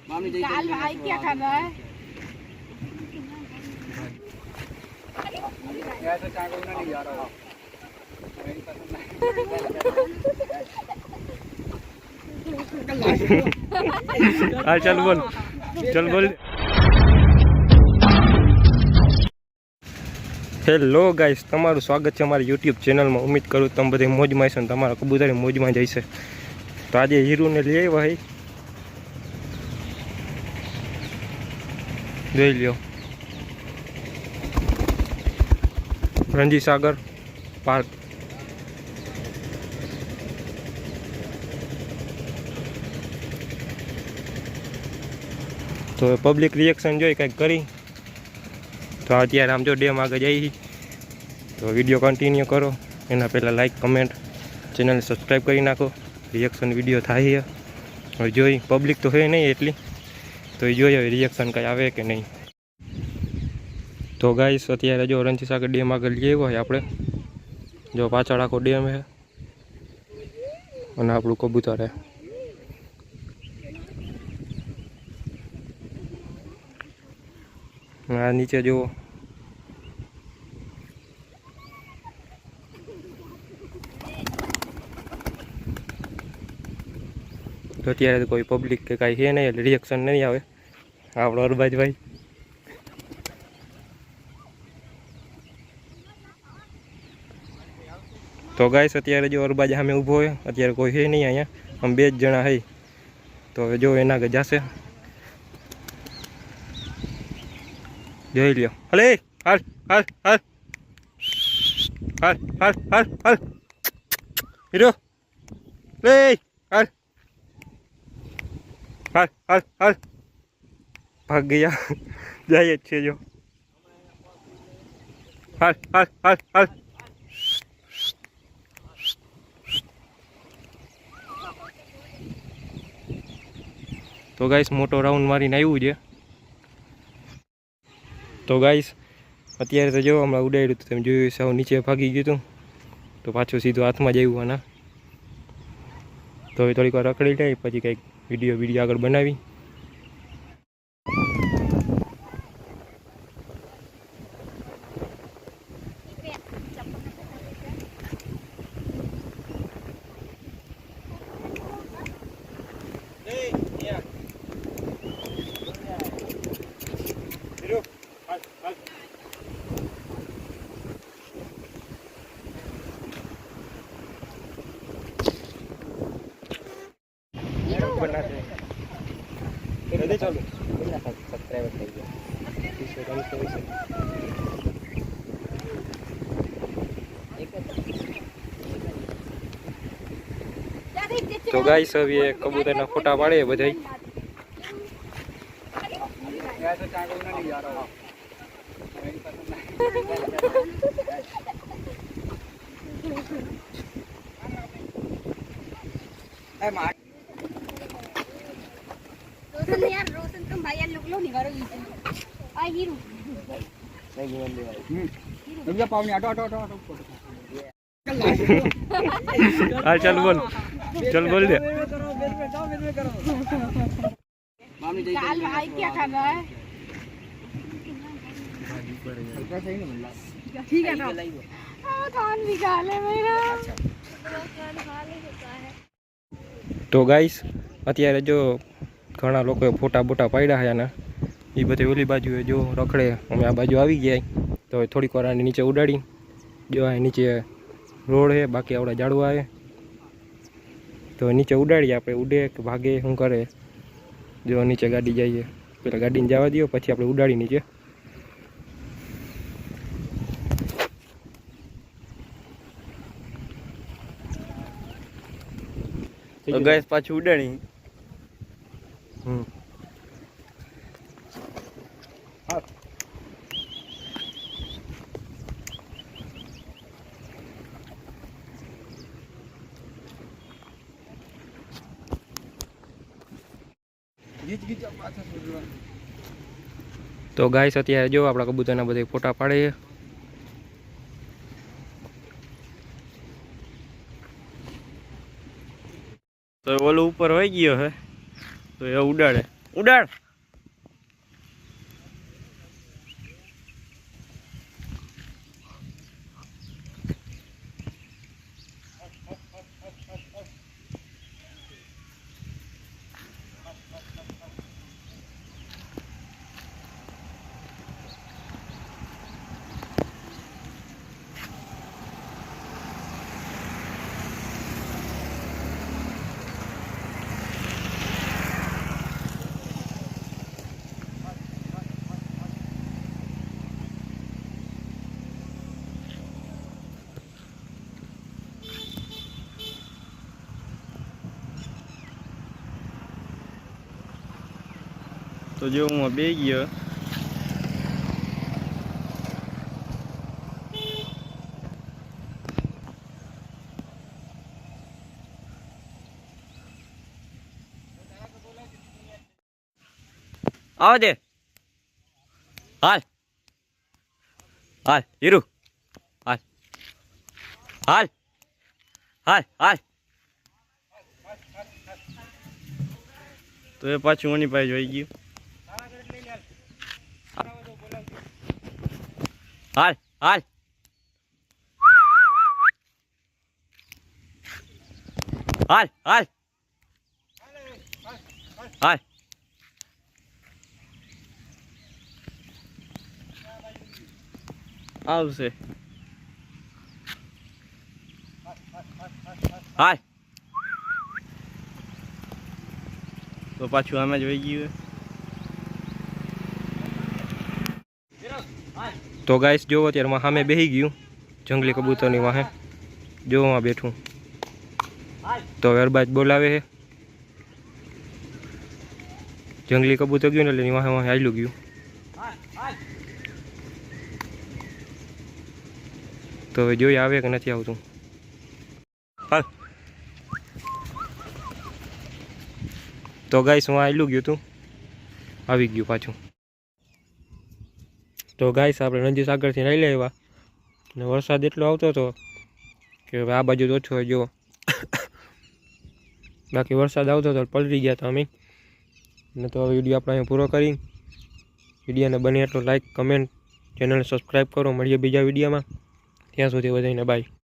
दाल भाई क्या कर रहा है? हाँ चल बोल, चल बोल। હેલો ગાઈસ, તમારું સ્વાગત છે અમારી યુટ્યુબ ચેનલમાં। ઉમ્મીદ કરું તમે બધી મોજમાં હશો ને તમારા કબૂતર મોજમાં જઈશે। તો આજે હીરુને લઈ આવ્યા હઈ, જોઈ લ્યો રણજી સાગર પાર્ક। તો પબ્લિક રિએક્શન જોઈ કંઈક કરી। તો અત્યારે આમ જો ડેમ આગળ જઈ, તો વિડીયો કન્ટિન્યુ કરો। એના પહેલાં લાઈક કમેન્ટ ચેનલને સબસ્ક્રાઈબ કરી નાખો। રિએક્શન વિડીયો થાય છે, હવે જોઈ પબ્લિક તો હોય નહીં એટલી, તો એ જોઈએ હવે રિએક્શન કંઈ આવે કે નહીં। તો ગાઈસ અત્યારે જો રણજી સાગર ડેમ આગળ લઈ આવ્યો હોય આપણે, જો પાછળ આખો ડેમ છે અને આપણું કબૂતર છે। આ નીચે જુઓ, તો અત્યારે કોઈ પબ્લિક કે કાંઈ છે નહીં એટલે રિએક્શન નહીં આવે। આપણો અરબાજભાઈ તો ગાઈસ અત્યારે જો અરબાજ સામે ઊભો હોય, અત્યારે કોઈ છે નહીં અહીંયા, આમ બે જ જણા છે। તો હવે જો એના આગળ જશે, જોઈ લ્યો। હલે હાલ હાલ હાલ હાલ હાલ હાલ હાલ હીરો લે હાલ હાલ હાલ હાલ ભાગ ગયા જાય જ છે જો। હાલ હાલ હાલ હાલ તો ગાઈસ મોટો રાઉન્ડ મારીને આવ્યું છે। તો ગાઈસ અત્યારે તો જો હમણાં ઉડાડ્યું હતું, તમે જોયું સાવ નીચે ભાગી ગયું હતું, તો પાછું સીધું હાથમાં જ આવ્યું આના। તો હવે થોડીક વાર રખડી જાય, પછી કંઈક વિડીયો આગળ બનાવી। ચાલો સબસ્ક્રાઈબર થઈ ગયા। તો ગાઈસ હવે કબૂતરના ફોટા પાડે બધા। रोशन यार, रोशन तुम भाई यार लोग नहीं करो इसे। आ हीरो नहीं बोल दे भाई। रुक जा पावनी, हटो हटो हटो हटो। हाँ चल बोल, चल बोल दे। दाल भाई क्या कर रहा है? ठीक है ना, कान भी खा ले मेरा। તો ગાઈસ અત્યારે જો ઘણા લોકોએ ફોટા બોટા પાડ્યા છે આના, એ બધી ઓલી બાજુએ જો રખડે, અમે આ બાજુ આવી ગયા। તો થોડીક વાર આને નીચે ઉડાડી, જો આ નીચે રોડ છે, બાકી આવડા ઝાડવા છે, તો નીચે ઉડાડીએ આપણે। ઉડે કે ભાગે શું કરે, જો નીચે ગાડી જઈએ, પેલા ગાડીને જવા દો, પછી આપણે ઉડાડી નીચે। તો ગેસ પાછું ઉડાડી। તો ગાઈસ અત્યારે જો આપણા કબૂતરના બધા ફોટા પાડે છે। તો ઓલો ઉપર હોઈ ગયો હે, તો એ ઉડાડે। ઉડાડ. તો જો હું બે ગયો. આવા દે. હાલ હાલ હીરુ હાલ હાલ હાલ હાલ. તો એ પાછું ઓની પાસે જોઈ ગયું. હાલ હાલ હાલ હાલ હાલ. આવશે. હાલ. તો પાછું આમાં જ વહી ગયું. તો ગાઈસ જોવો અત્યારે સામે બેસી ગયું જંગલી કબૂતરની વાહે. જોવામાં બેઠું તો અરબાજ બોલાવે છે. જંગલી કબૂતર ગયું ને એટલે વાહે વાહે આવેલું ગયું. તો હવે જોઈ આવે કે નથી આવતું. હાલ. તો ગાઈસ હું આવેલું ગયું તું આવી ગયું પાછું. તો ગાઈસ આપણે નદી સાગરથી લઈ લેવા ને વરસાદ એટલો આવતો હતો કે હવે આ બાજુ તો ઓછો જો. બાકી વરસાદ આવતો હતો પલટી ગયા હતા અમે. ને તો હવે વિડીયો આપણે અહીં પૂરો કરી. વિડીયોને બને એટલો લાઈક કમેન્ટ ચેનલ સબસ્ક્રાઈબ કરો. મળીએ બીજા વિડીયોમાં. ત્યાં સુધી બધાને બાય.